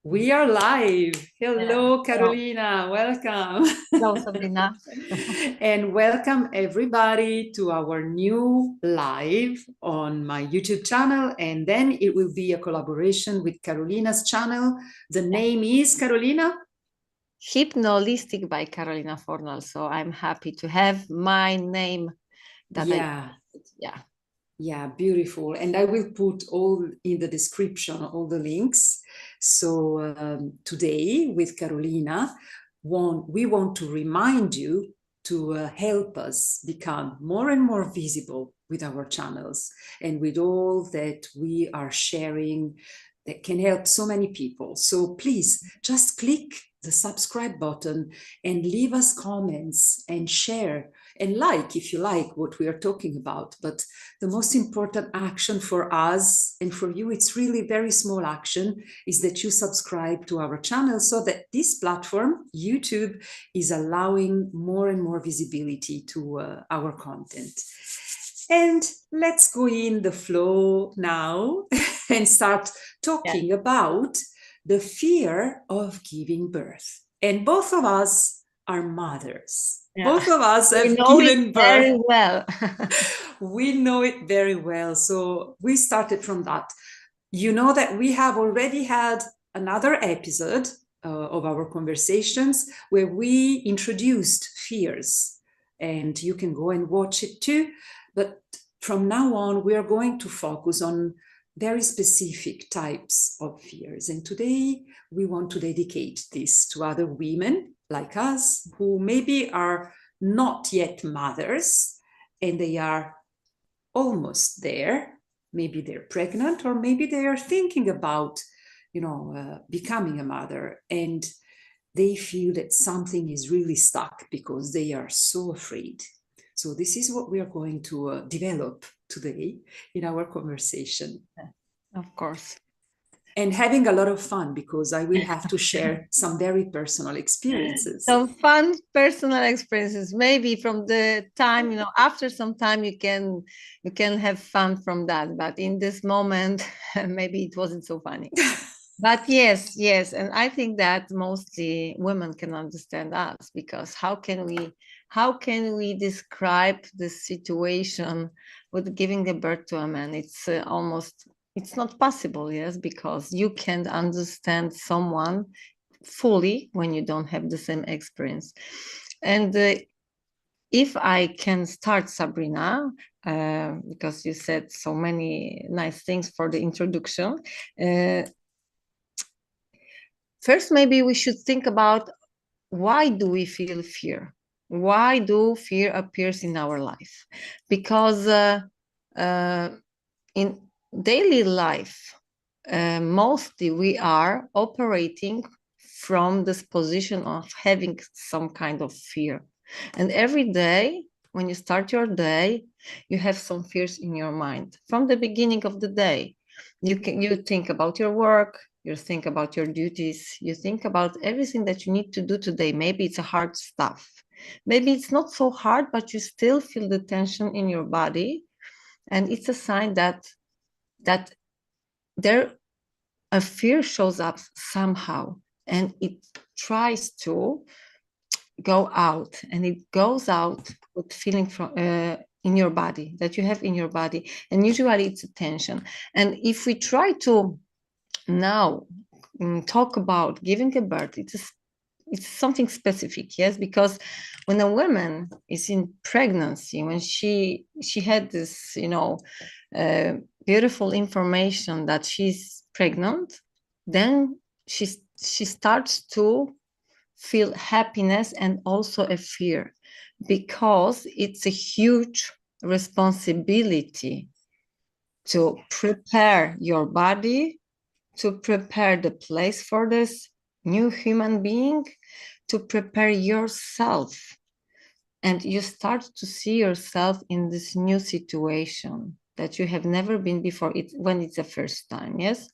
We are live. Yeah. Hello, Well, Karolina. Welcome. hello, Sabrina. And welcome everybody to our new live on my YouTube channel. And then it will be a collaboration with Karolina's channel. The Yeah. name is Karolina. Hypnolistic by Karolina Fornal. So I'm happy to have my name that I, Yeah, yeah. yeah, beautiful. And I will put all in the description, all the links. So today with Karolina, we want to remind you to help us become more and more visible with our channels and with all that we are sharing that can help so many people. So please just click the subscribe button and leave us comments and share and like if you like what we are talking about. But the most important action for us and for you, it's really very small action, is that you subscribe to our channel so that this platform, YouTube, is allowing more and more visibility to our content. And let's go in the flow now and start Yeah. talking about the fear of giving birth. And both of us are mothers. Yeah. Both of us We have know it given birth. very well. We know it very well. So we started from that. You know that we have already had another episode of our conversations where we introduced fears, and you can go and watch it too. But from now on, we are going to focus on very specific types of fears. And today, we want to dedicate this to other women like us who maybe are not yet mothers and they are almost there. Maybe they're pregnant, or maybe they are thinking about, becoming a mother, and they feel that something is really stuck because they are so afraid. So this is what we are going to develop today in our conversation. Of course. And having a lot of fun because I will have to share some very personal experiences. Some fun personal experiences. Maybe from the time, after some time you can have fun from that. But in this moment, maybe it wasn't so funny. But yes, yes, and I think that mostly women can understand us, because how can we describe the situation with giving a birth to a man? It's not possible, yes, because you can't understand someone fully when you don't have the same experience. And if I can start, Sabrina, because you said so many nice things for the introduction. First, maybe we should think about, why do we feel fear? Why do fear appears in our life? Because in daily life, mostly we are operating from this position of having some kind of fear. And every day, when you start your day, you have some fears in your mind. From the beginning of the day, you think about your work, you think about your duties, you think about everything that you need to do today. Maybe it's a hard stuff. Maybe it's not so hard, but you still feel the tension in your body. And it's a sign that there a fear shows up somehow, and it tries to go out, and it goes out with feeling from in your body, that you have in your body, and usually it's a tension. And if we try to now talk about giving a birth, it's something specific, yes, because when a woman is in pregnancy, when she had this uh, beautiful information that she's pregnant, then she starts to feel happiness and also a fear, because it's a huge responsibility to prepare your body, to prepare the place for this new human being, to prepare yourself. And you start to see yourself in this new situation that you have never been before, when it's the first time, yes?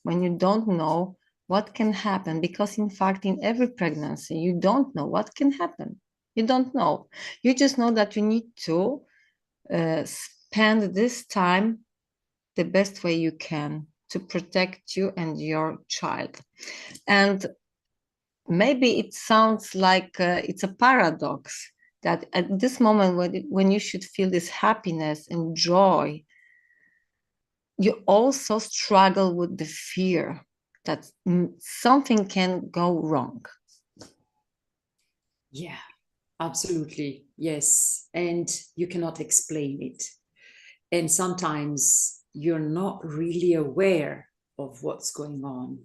When you don't know what can happen, because in fact, in every pregnancy, you don't know what can happen. You don't know. You just know that you need to spend this time the best way you can, to protect you and your child. And maybe it sounds like it's a paradox that at this moment when you should feel this happiness and joy, you also struggle with the fear that something can go wrong. Yeah, absolutely. Yes. And you cannot explain it. And sometimes you're not really aware of what's going on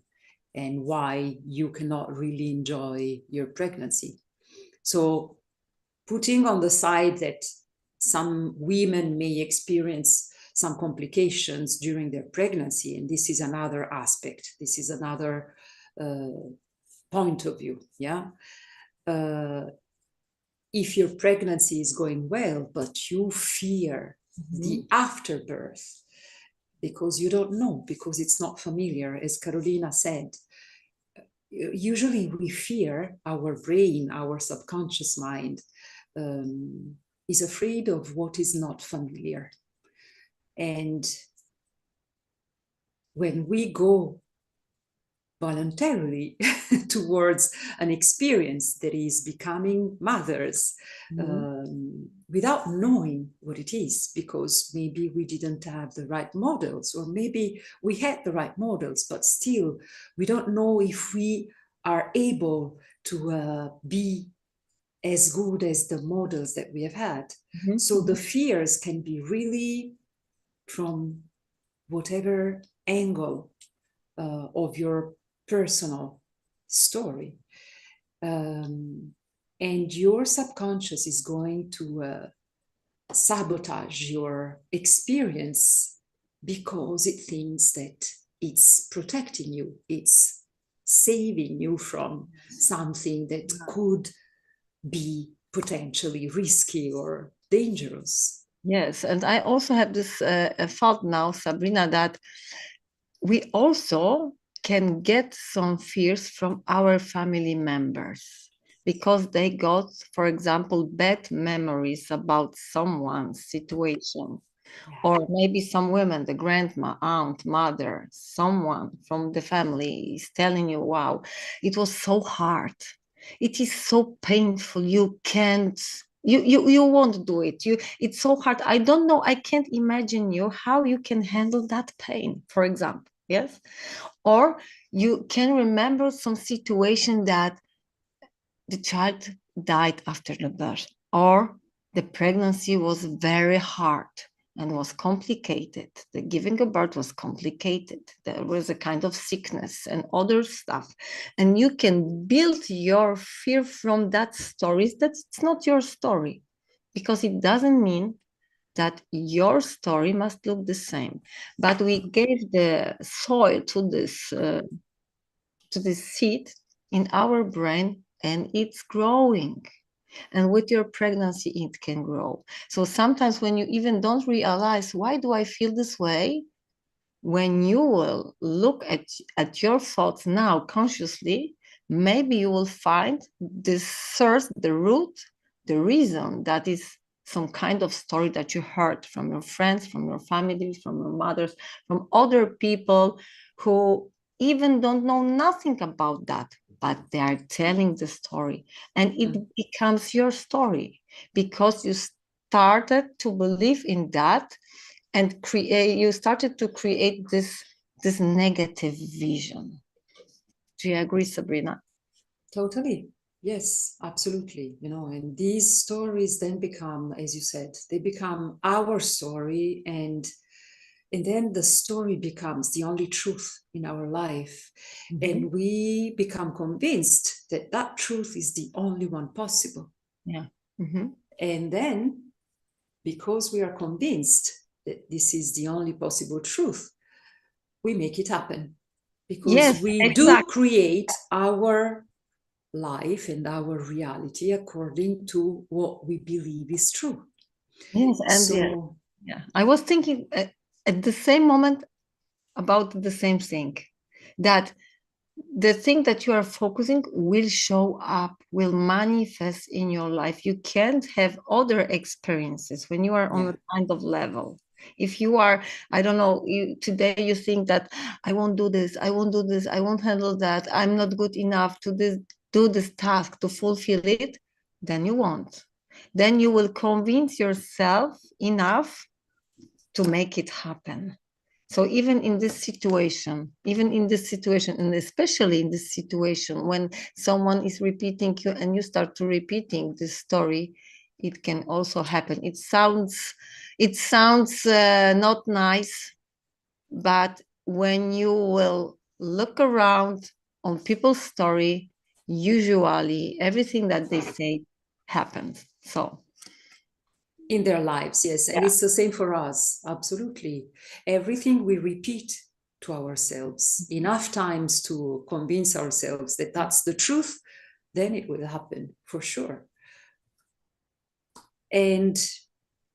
and why you cannot really enjoy your pregnancy. So, putting on the side that some women may experience some complications during their pregnancy, and this is another aspect, this is another point of view. Yeah. If your pregnancy is going well, but you fear the afterbirth because you don't know, because it's not familiar, as Karolina said, usually we fear, our brain, our subconscious mind is afraid of what is not familiar. And when we go voluntarily towards an experience that is becoming mothers without knowing what it is, because maybe we didn't have the right models, or maybe we had the right models, but still we don't know if we are able to be as good as the models that we have had. So the fears can be really from whatever angle of your personal story. And your subconscious is going to sabotage your experience because it thinks that it's protecting you, it's saving you from something that could be potentially risky or dangerous. Yes, and I also have this thought now, Sabrina, that we also can get some fears from our family members because they got, for example, bad memories about someone's situation. Yeah. Or maybe some women, the grandma, aunt, mother, someone from the family is telling you, wow, it was so hard. It is so painful. You can't, you won't do it. It's so hard. I don't know. I can't imagine you how you can handle that pain, for example. Yes. Or you can remember some situation that the child died after the birth, or the pregnancy was very hard and was complicated. The giving a birth was complicated. There was a kind of sickness and other stuff. And you can build your fear from that story. That's not your story, because it doesn't mean that your story must look the same. But we gave the soil to this seed in our brain, and it's growing. And with your pregnancy, it can grow. So sometimes when you even don't realize, why do I feel this way? When you will look at your thoughts now consciously, maybe you will find the source, the root, the reason that is some kind of story that you heard from your friends, from your family, from your mothers, from other people who even don't know nothing about that, but they are telling the story. And it becomes your story because you started to believe in that, and you started to create this negative vision. Do you agree, Sabrina? Totally. Yes, absolutely. And these stories then become, as you said, they become our story, and then the story becomes the only truth in our life. And we become convinced that that truth is the only one possible. Yeah. And then, because we are convinced that this is the only possible truth, we make it happen. Because we do create our life and our reality according to what we believe is true. Yes, and I was thinking at the same moment about the same thing, that the thing that you are focusing will show up, will manifest in your life. You can't have other experiences when you are on a kind of level. If you are, I don't know, today you think that I won't do this, I won't do this, I won't handle that, I'm not good enough to do this task, to fulfill it, then you won't. Then you will convince yourself enough to make it happen. So even in this situation, and especially in this situation, when someone is repeating you and you start to repeating this story, it can also happen. It sounds not nice, but when you will look around on people's story, usually everything that they say happens. So in their lives, yes. And it's the same for us, absolutely. Everything we repeat to ourselves enough times to convince ourselves that that's the truth, then it will happen for sure. And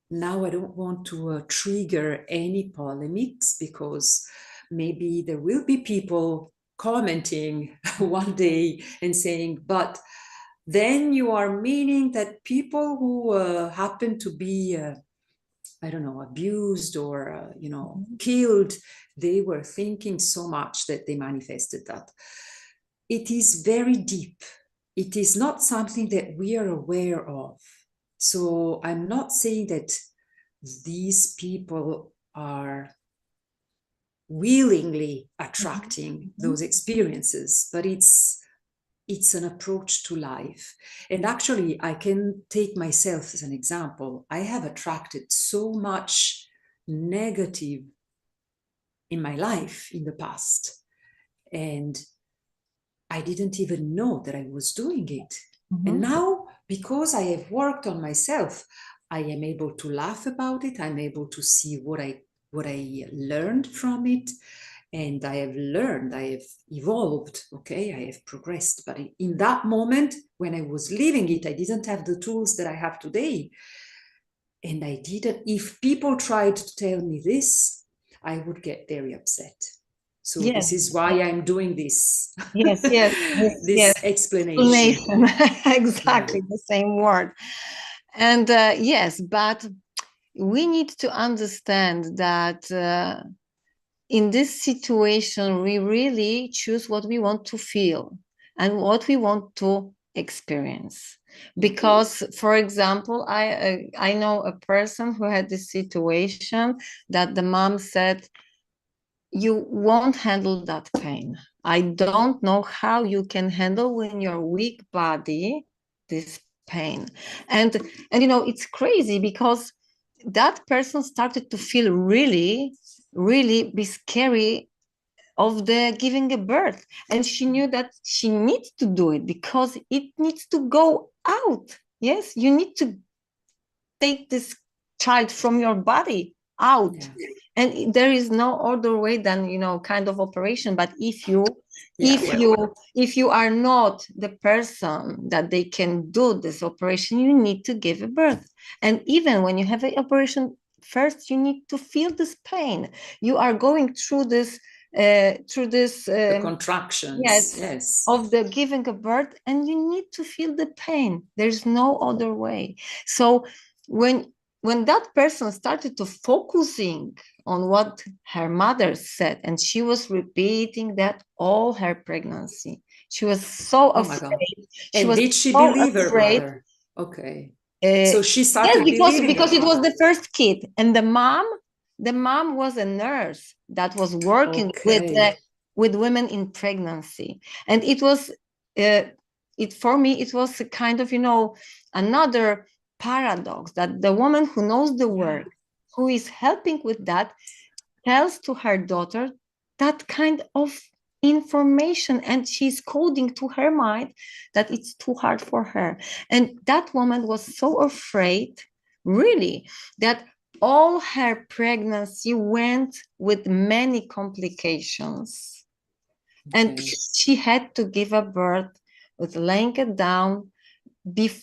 now I don't want to trigger any polemics, because maybe there will be people commenting one day and saying, but then you are meaning that people who happen to be I don't know, abused or killed, they were thinking so much that they manifested that. It is very deep. It is not something that we are aware of. So I'm not saying that these people are willingly attracting those experiences, but it's an approach to life. And actually, I can take myself as an example. I have attracted so much negative in my life in the past, and I didn't even know that I was doing it. And now, because I have worked on myself, I am able to laugh about it. I'm able to see what I learned from it. And I have learned, I have evolved, okay, I have progressed. But in that moment, when I was living it, I didn't have the tools that I have today. And I didn't, if people tried to tell me this, I would get very upset. So yes, this is why I'm doing this. yes, This explanation. exactly, Yeah. the same word. And yes, but we need to understand that in this situation, we really choose what we want to feel and what we want to experience. Because, for example, I know a person who had this situation that the mom said, you won't handle that pain. I don't know how you can handle in your weak body this pain. And it's crazy because that person started to feel really, really be scary of the giving a birth. And she knew that she needs to do it because it needs to go out. Yes, you need to take this child from your body out. Yeah. And there is no other way than kind of operation. But if you Yeah. if you are not the person that they can do this operation, you need to give a birth. And even when you have an operation, first you need to feel this pain. You are going through this The contractions, yes, yes. of the giving a birth, and you need to feel the pain. There's no other way. So when that person started to focusing on what her mother said, and she was repeating that all her pregnancy, she was so Oh my God. afraid. She And was did she so believe her afraid. mother? Okay. uh, So she yes, started because believing her it was mother. the first kid, and the mom was a nurse that was working Okay. with women in pregnancy, and it was it for me it was a kind of another paradox that the woman who knows the work, who is helping with that, tells to her daughter that kind of information, and she's coding to her mind that it's too hard for her. And that woman was so afraid, really, that all her pregnancy went with many complications. And Okay. she had to give a birth with laying it down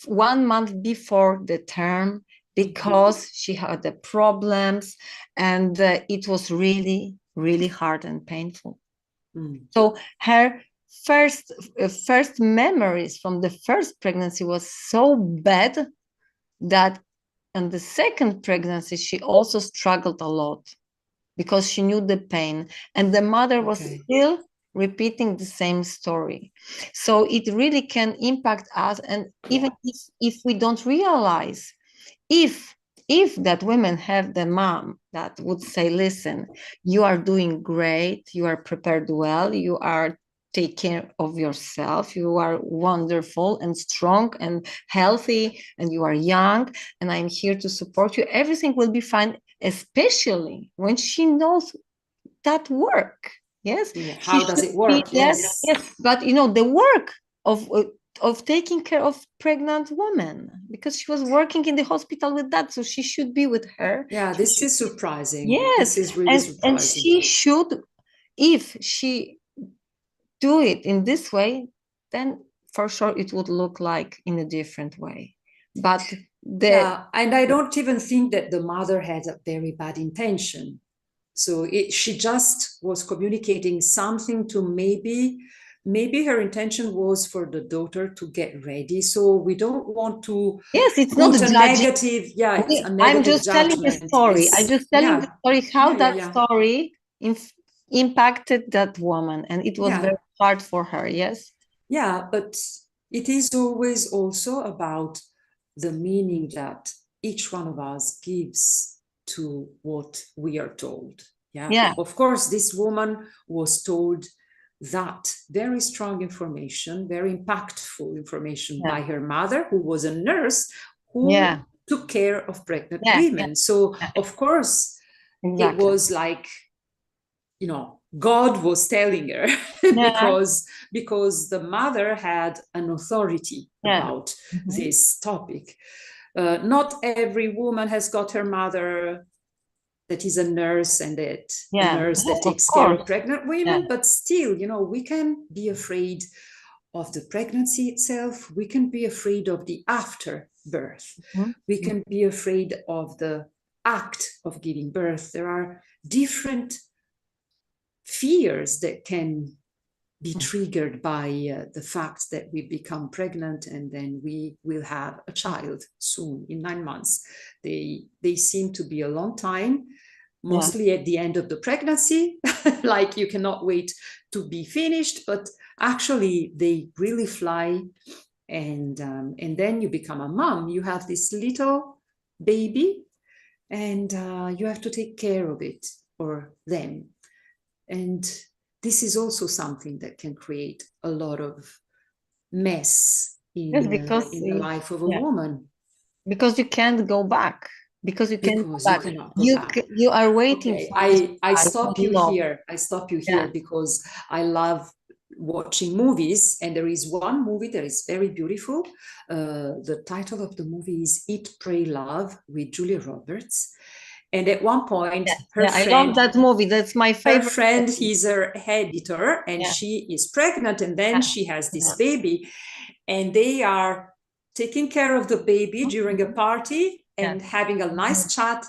1 month before the term because she had the problems, and it was really, really hard and painful. So her first memories from the first pregnancy was so bad that And the second pregnancy, she also struggled a lot because she knew the pain, and the mother was still repeating the same story. So it really can impact us. And even if we don't realize, if that women have the mom that would say, listen, you are doing great, you are prepared well, you are take care of yourself, you are wonderful and strong and healthy, and you are young, and I'm here to support you, everything will be fine, especially when she knows that work. Yes. How does it work? Yes. Yes. But you know, the work of taking care of pregnant woman, because she was working in the hospital with that, so she should be with her. Yeah, this is surprising. Yes. This is really surprising. And she should, if she do it in this way, then for sure it would look like in a different way. But and I don't even think that the mother had a very bad intention. So she just was communicating something to maybe her intention was for the daughter to get ready. So we don't want to it's not a negative. Yeah, it's a negative I'm just telling the story. I'm just telling the story how that story impacted that woman, and it was very hard for her. Yes. Yeah, but it is always also about the meaning that each one of us gives to what we are told. Yeah. Of course, this woman was told that very strong information, very impactful information by her mother, who was a nurse who took care of pregnant women. So, of course, it was like, you know, God was telling her because the mother had an authority about this topic. Not every woman has got her mother that is a nurse and a nurse that takes care of pregnant women, but still, you know, we can be afraid of the pregnancy itself. We can be afraid of the afterbirth. We can be afraid of the act of giving birth. There are different fears that can be triggered by the fact that we become pregnant and then we will have a child soon in 9 months. They seem to be a long time, mostly at the end of the pregnancy, like you cannot wait to be finished, but actually they really fly. And then you become a mom. You have this little baby, and you have to take care of it or them. And this is also something that can create a lot of mess in the life of a woman. Because you can't go back. Because you can't go back. You are waiting for I stop you here. I stop you here because I love watching movies, and there is one movie that is very beautiful. The title of the movie is Eat, Pray, Love with Julia Roberts. And at one point, her friend, I love that movie. That's my favorite. Her friend, he's her editor, and she is pregnant, and then she has this baby, and they are taking care of the baby during a party and having a nice chat.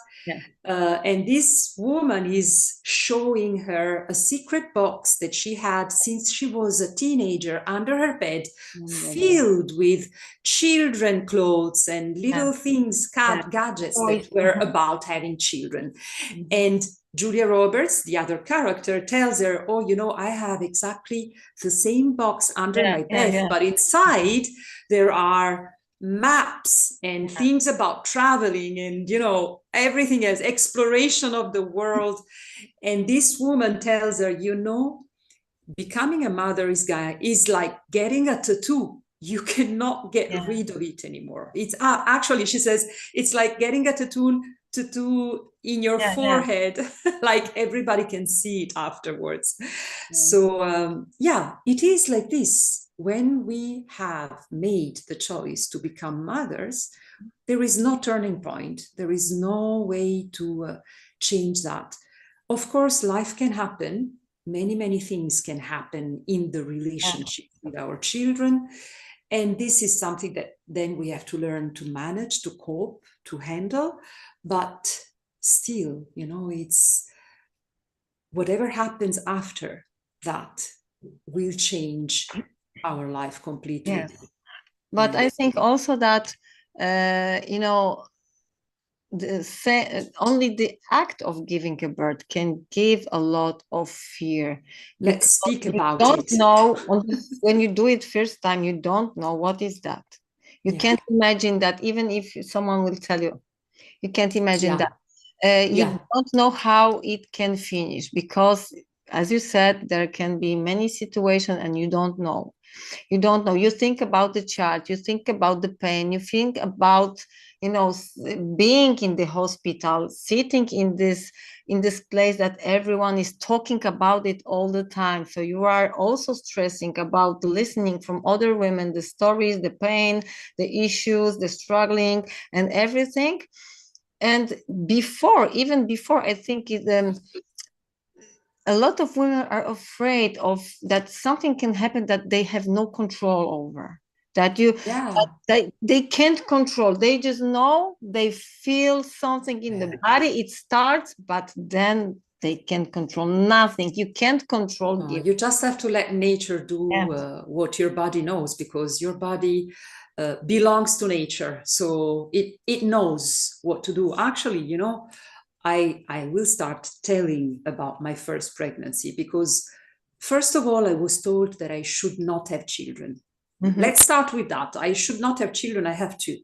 And this woman is showing her a secret box that she had since she was a teenager under her bed, filled with children clothes and little things, gadgets that were about having children. And Julia Roberts, the other character, tells her, oh, you know, I have exactly the same box under my bed, but inside there are maps and things about traveling and, you know, everything else, exploration of the world. And this woman tells her, you know, becoming a mother is like getting a tattoo. You cannot get rid of it anymore. It's actually, she says, it's like getting a tattoo in your forehead, like everybody can see it afterwards. So it is like this. When we have made the choice to become mothers, there is no turning point. There is no way to change that. Of course, life can happen. Many things can happen in the relationship with our children. And this is something that then we have to learn to manage, to cope, to handle. But still, you know, it's whatever happens after that will change our life completely. But I think also that, you know, only the act of giving a birth can give a lot of fear. Let's speak You about don't it. know when you do it first time, you don't know what is that. You Yeah. can't imagine that, even if someone will tell you, you can't imagine Yeah. that. You Yeah. don't know how it can finish, because as you said, there can be many situations and you don't know. You don't know. You think about the child, you think about the pain, you think about, being in the hospital, sitting in this place that everyone is talking about it all the time. So you are also stressing about listening from other women, the stories, the pain, the issues, the struggling, and everything. And even before, I think a lot of women are afraid of that something can happen that they have no control over, that Yeah. they can't control. They just know, they feel something in the body, it starts, but then they can't control nothing. You can't control give. You just have to let nature do Yeah. what your body knows, because your body belongs to nature. So it knows what to do. Actually, I will start telling about my first pregnancy, because first of all, I was told that I should not have children. Mm-hmm. Let's start with that. I should not have children. I have two.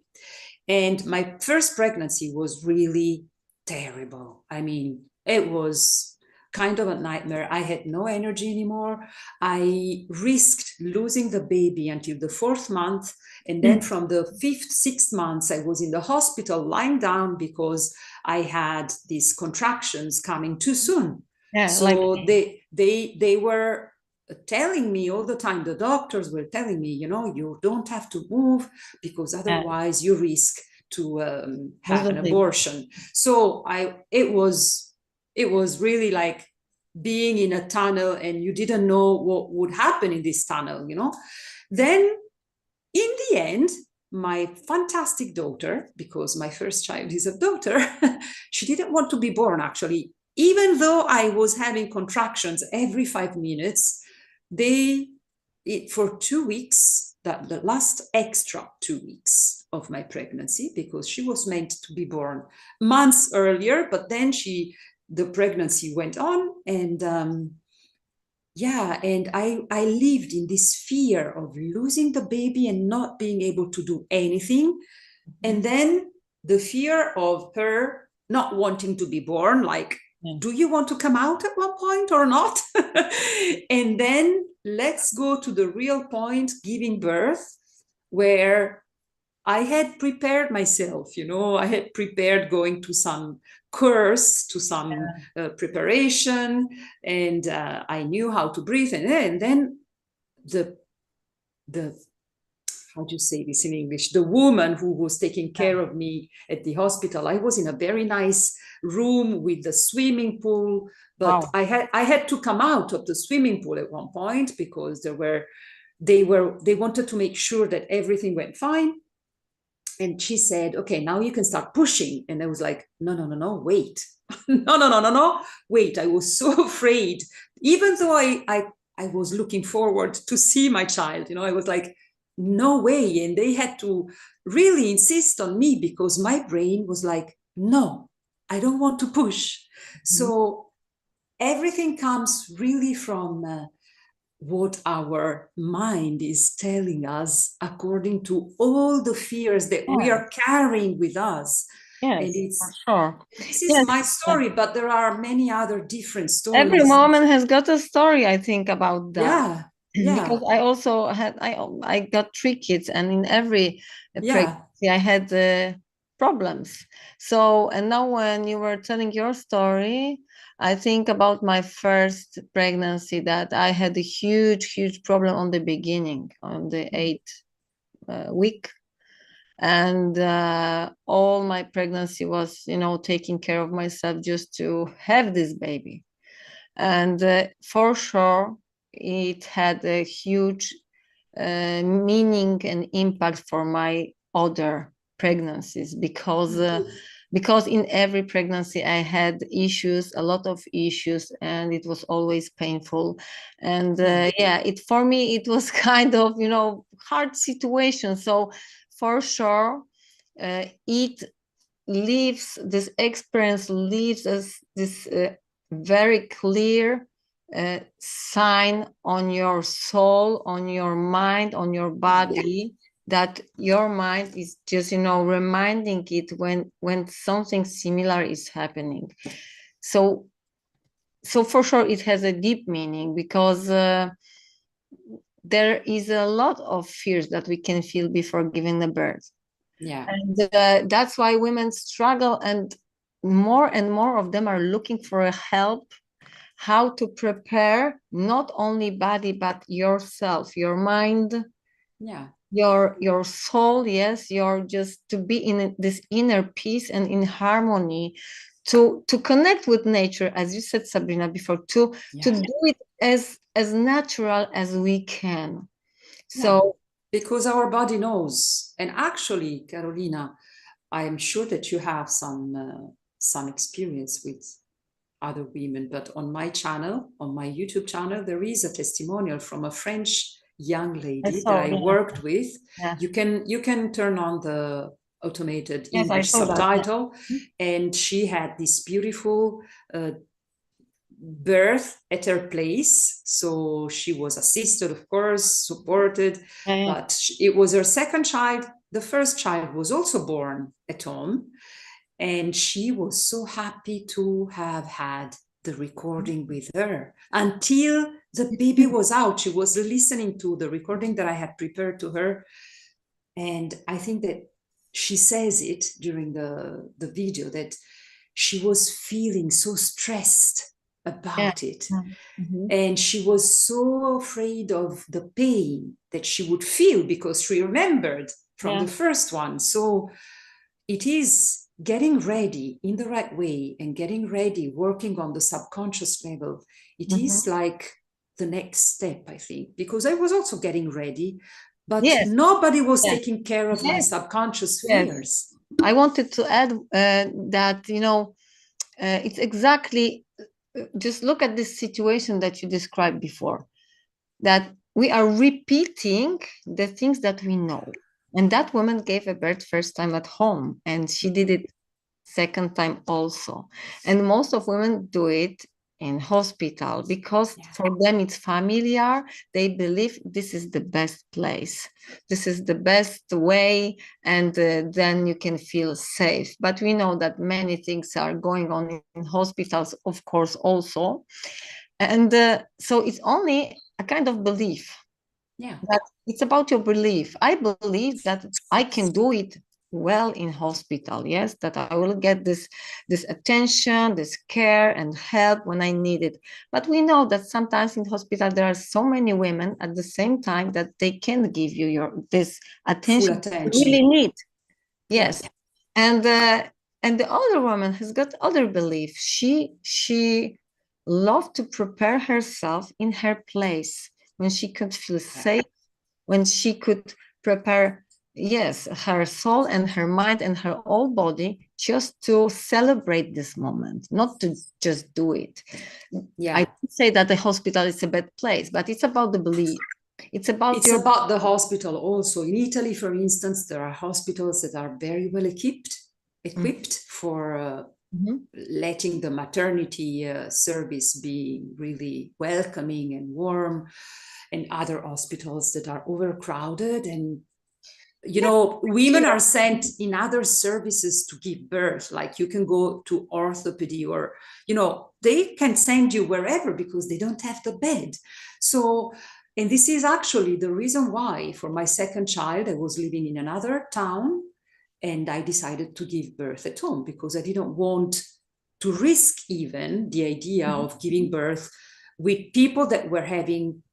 And my first pregnancy was really terrible. I mean, it was kind of a nightmare. I had no energy anymore. I risked losing the baby until the 4th month. And then from the 5th, 6th months, I was in the hospital lying down because I had these contractions coming too soon. Yeah, like So they were telling me all the time, the doctors were telling me, you don't have to move, because otherwise you risk to have an abortion. So it was really like being in a tunnel, and you didn't know what would happen in this tunnel. Then in the end, my fantastic daughter, because my first child is a daughter, she didn't want to be born, actually. Even though I was having contractions every 5 minutes, for 2 weeks, the last extra 2 weeks of my pregnancy, because she was meant to be born months earlier, but then the pregnancy went on, and and I lived in this fear of losing the baby and not being able to do anything. And then the fear of her not wanting to be born, like, do you want to come out at one point or not? And then let's go to the real point, giving birth, where I had prepared myself, I had prepared going to some course, to some preparation, and I knew how to breathe. And then the how do you say this in English? The woman who was taking care of me at the hospital. I was in a very nice room with the swimming pool, but I had to come out of the swimming pool at one point, because they wanted to make sure that everything went fine. And she said, okay, now you can start pushing. And I was like, no, wait. No, wait. I was so afraid, even though I was looking forward to see my child. I was like, no way. And they had to really insist on me, because my brain was like, no, I don't want to push. So everything comes really from what our mind is telling us, according to all the fears that we are carrying with us. Yes, and it's for sure. this is my story, but there are many other different stories. Every woman has got a story, I think, about that. Yeah. Because I also I got 3 kids, and in every pregnancy I had problems. So, and now when you were telling your story, I think about my first pregnancy, that I had a huge problem on the beginning, on the 8th week. And all my pregnancy was, taking care of myself just to have this baby. And for sure, it had a huge meaning and impact for my other pregnancies, because in every pregnancy I had issues, a lot of issues, and it was always painful. And for me it was kind of, hard situation. So for sure, it leaves, this experience leaves us this very clear sign on your soul, on your mind, on your body, that your mind is just, reminding it when something similar is happening. So for sure it has a deep meaning, because there is a lot of fears that we can feel before giving the birth. Yeah. And that's why women struggle, and more of them are looking for a help, how to prepare not only body, but yourself, your mind, your soul, yes, your just to be in this inner peace and in harmony, to connect with nature, as you said, Sabrina, before, to do it as natural as we can. So because our body knows. And actually, Karolina, I am sure that you have some experience with other women, but on my channel, on my YouTube channel, there is a testimonial from a French young lady that I worked with. You can turn on the automated English subtitle, and she had this beautiful birth at her place. So she was assisted, of course, supported, but it was her second child. The first child was also born at home, and she was so happy to have had the recording with her until the baby was out. She was listening to the recording that I had prepared to her, and I think that she says it during the video, that she was feeling so stressed about it. And she was so afraid of the pain that she would feel, because she remembered from the first one. So it is getting ready in the right way, and getting ready, working on the subconscious level. It is like the next step, I think, because I was also getting ready, but nobody was taking care of my subconscious fears. I wanted to add that, it's exactly, just look at this situation that you described before, that we are repeating the things that we know. And that woman gave a birth first time at home, and she did it second time also. And most of women do it in hospital, because for them it's familiar. They believe this is the best place, this is the best way, and then you can feel safe. But we know that many things are going on in hospitals, of course, also. And so it's only a kind of belief. That it's about your belief. I believe that I can do it well in hospital, yes, that I will get this attention, this care and help when I need it. But we know that sometimes in hospital there are so many women at the same time that they can't give you this attention you really need. Yes. And the other woman has got other belief. She loved to prepare herself in her place, when she could feel safe, when she could prepare, her soul and her mind and her whole body, just to celebrate this moment, not to just do it. I don't say that the hospital is a bad place, but it's about the belief. It's about the hospital also. In Italy, for instance, there are hospitals that are very well equipped for letting the maternity service be really welcoming and warm, and other hospitals that are overcrowded. And women are sent in other services to give birth, like you can go to orthopedy, or they can send you wherever, because they don't have the bed. So, and this is actually the reason why for my second child I was living in another town, and I decided to give birth at home, because I didn't want to risk even the idea of giving birth with people that were having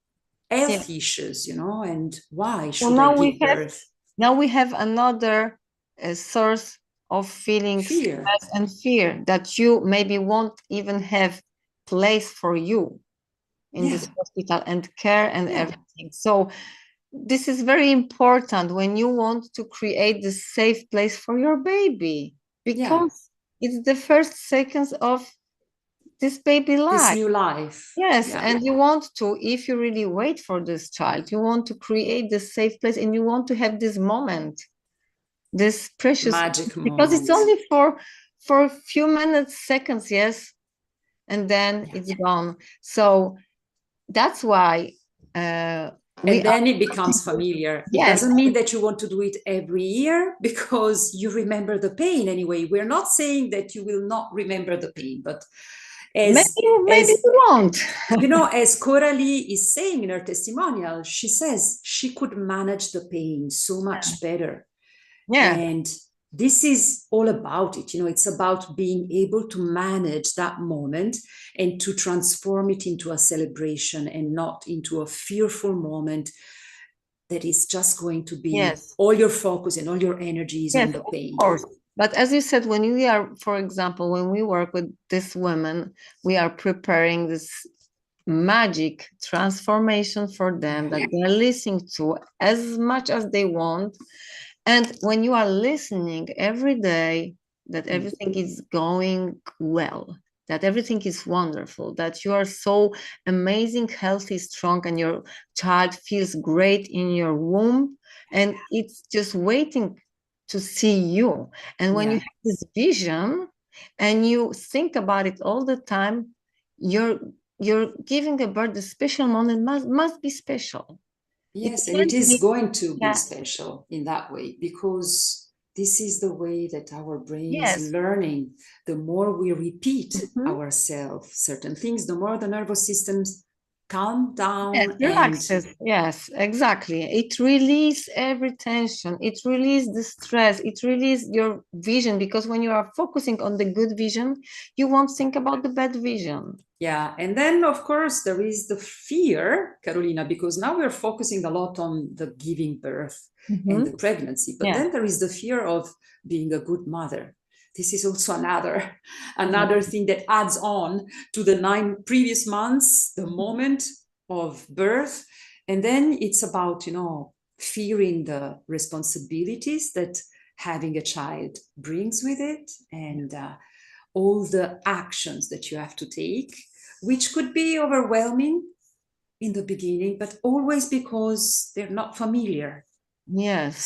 health issues, and why should I give birth? Now we have another source of feeling stress and fear, that you maybe won't even have place for you in this hospital and care and everything. So this is very important when you want to create this safe place for your baby, because it's the first seconds of this baby life, this new life. And you want to, if you really wait for this child, you want to create this safe place, and you want to have this moment this precious magic because it's moment. only for a few minutes, seconds, yes, and then it's gone. So that's why and then it becomes familiar. It yes. doesn't mean that you want to do it every year because you remember the pain anyway. We're not saying that you will not remember the pain, but maybe you won't. You know, as Coralie is saying in her testimonial, she says she could manage the pain so much better. Yeah. And this is all about it. You know, it's about being able to manage that moment and to transform it into a celebration and not into a fearful moment that is just going to be Yes. all your focus and all your energy is on the pain. Of course. But as you said, when we are, for example, when we work with this women, we are preparing this magic transformation for them that they're listening to as much as they want. And when you are listening every day, that everything is going well, that everything is wonderful, that you are so amazing, healthy, strong, and your child feels great in your womb, and it's just waiting to see you. And when you have this vision and you think about it all the time, you're giving a birth a special moment, must be special. Yes, and it is going to be special in that way because this is the way that our brain is learning. The more we repeat ourselves certain things, the more the nervous systems calm down relaxes. Yes, exactly. It releases every tension. It releases the stress. It releases your vision, because when you are focusing on the good vision, you won't think about the bad vision. Yeah, and then of course there is the fear, Karolina, because now we're focusing a lot on the giving birth and the pregnancy, but then there is the fear of being a good mother. This is also another thing that adds on to the 9 previous months, the moment of birth. And then it's about, you know, fearing the responsibilities that having a child brings with it, and all the actions that you have to take, which could be overwhelming in the beginning, but always because they're not familiar. Yes.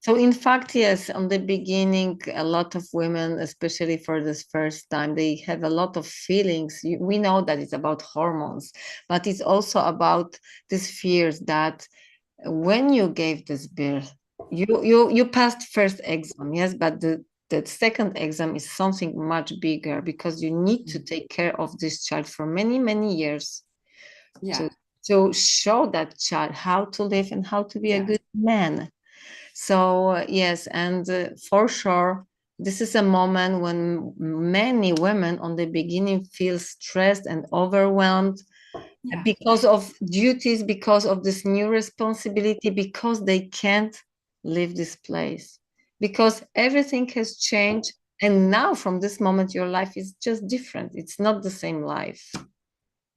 So in fact, yes, on the beginning, a lot of women, especially for this first time, they have a lot of feelings. We know that it's about hormones, but it's also about these fears that when you gave this birth, you passed first exam, yes, but the second exam is something much bigger, because you need to take care of this child for many, many years. To show that child how to live and how to be a good man. So yes, and for sure, this is a moment when many women on the beginning feel stressed and overwhelmed because of duties, because of this new responsibility, because they can't leave this place, because everything has changed. And now from this moment, your life is just different. It's not the same life.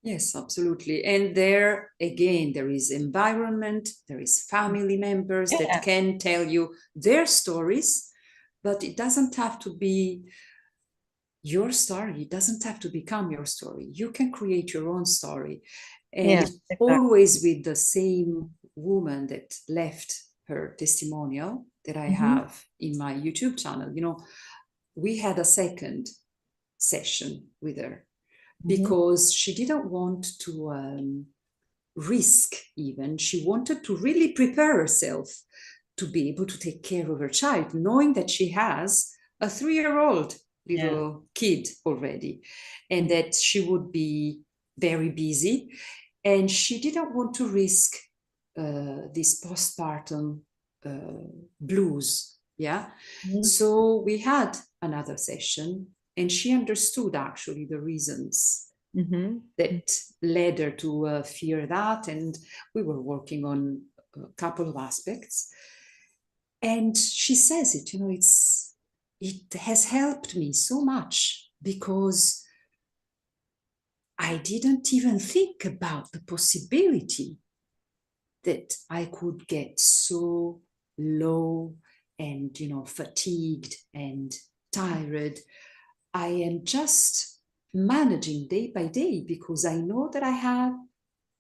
Yes, absolutely. And there, again, there is environment, there is family members that can tell you their stories, but it doesn't have to be your story. It doesn't have to become your story. You can create your own story. And always with the same woman that left her testimonial that I have in my YouTube channel. You know, we had a second session with her because she didn't want to risk even. She wanted to really prepare herself to be able to take care of her child, knowing that she has a 3-year-old little kid already, and that she would be very busy. And she didn't want to risk this postpartum blues. Yeah. So we had another session, and she understood actually the reasons that led her to fear that. And we were working on a couple of aspects. And she says it, you know, it has helped me so much because I didn't even think about the possibility that I could get so low and, you know, fatigued and tired. I am just managing day by day because I know that I have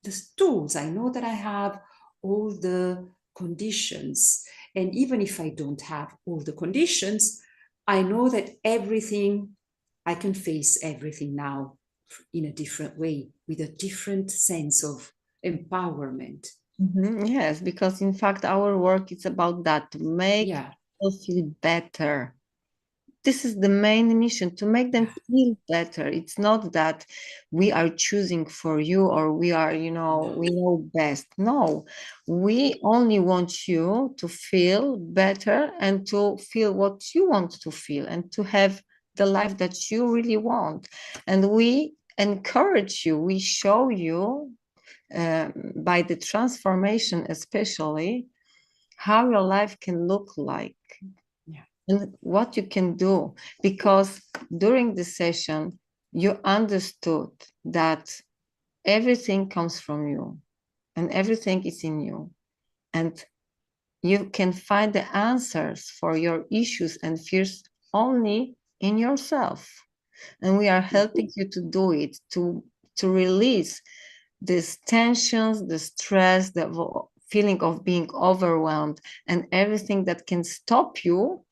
the tools. I know that I have all the conditions. And even if I don't have all the conditions, I know that I can face everything now in a different way, with a different sense of empowerment. Yes, because in fact, our work is about that, to make people feel better. This is the main mission, to make them feel better. It's not that we are choosing for you, or we are, we know best. No, we only want you to feel better and to feel what you want to feel and to have the life that you really want. And we encourage you, we show you by the transformation, especially, how your life can look like. And what you can do, because during the session you understood that everything comes from you and everything is in you, and you can find the answers for your issues and fears only in yourself. And we are helping you to do it, to release these tensions, the stress, the feeling of being overwhelmed, and everything that can stop you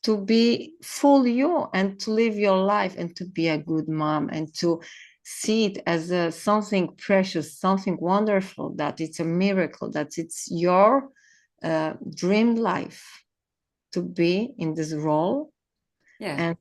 to be full you and to live your life and to be a good mom and to see it as something precious, something wonderful, that it's a miracle, that it's your dream life to be in this role. And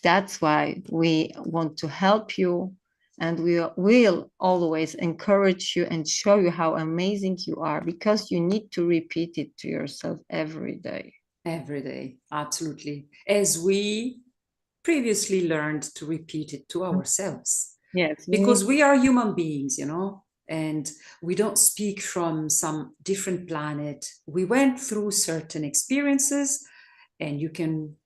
that's why we want to help you, and we will always encourage you and show you how amazing you are, because you need to repeat it to yourself every day. Every day, absolutely. As we previously learned to repeat it to ourselves. Yes. Because we are human beings, and we don't speak from some different planet. We went through certain experiences, and you can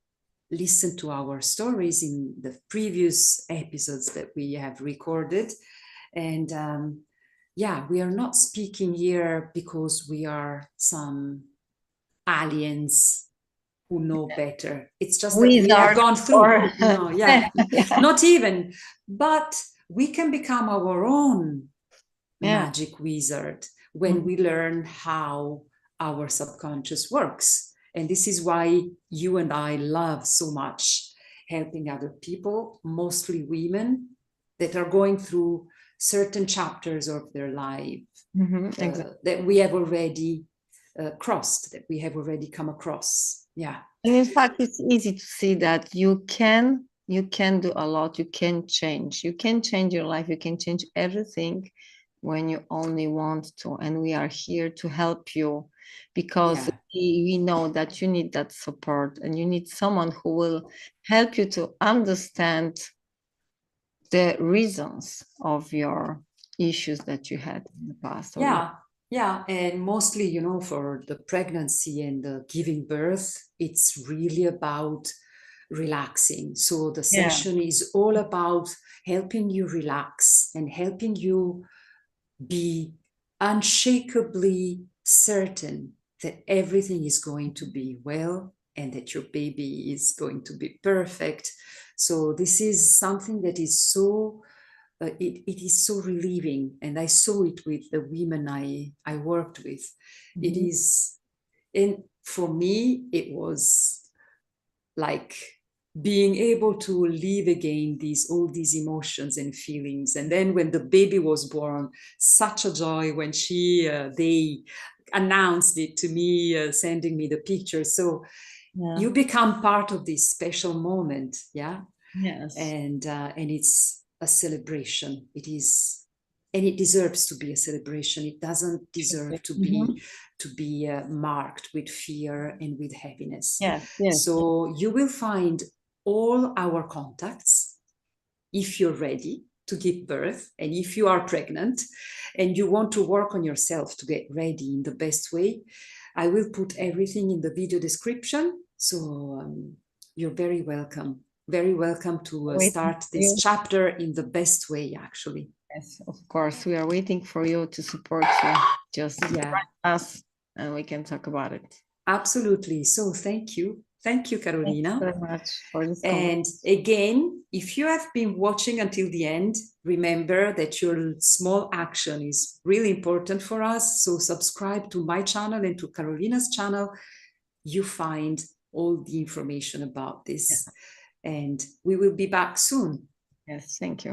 listen to our stories in the previous episodes that we have recorded. And we are not speaking here because we are some aliens who know better. It's just that we have gone through. No, not even. But we can become our own magic wizard when we learn how our subconscious works. And this is why you and I love so much helping other people, mostly women that are going through certain chapters of their life that we have already crossed, that we have already come across. And in fact, it's easy to see that you can do a lot. You can change your life, you can change everything when you only want to. And we are here to help you, because we know that you need that support, and you need someone who will help you to understand the reasons of your issues that you had in the past. And mostly, for the pregnancy and the giving birth, it's really about relaxing. So the session is all about helping you relax and helping you be unshakably certain that everything is going to be well and that your baby is going to be perfect. So this is something that is so it is so relieving, and I saw it with the women I worked with. It is, and for me it was like being able to live again all these emotions and feelings. And then when the baby was born, such a joy when they announced it to me, sending me the pictures. So you become part of this special moment. And it's a celebration. It is, and it deserves to be a celebration. It doesn't deserve to be marked with fear and with heaviness. So you will find all our contacts if you're ready to give birth, and if you are pregnant and you want to work on yourself to get ready in the best way. I will put everything in the video description. So you're very welcome to start this chapter in the best way, actually. Yes, of course. We are waiting for you to support you. Just write us and we can talk about it. Absolutely. So thank you. Thank you, Thank you Karolina. very much for this And again, if you have been watching until the end, remember that your small action is really important for us. So subscribe to my channel and to Karolina's channel. You find all the information about this. And we will be back soon. Yes, thank you.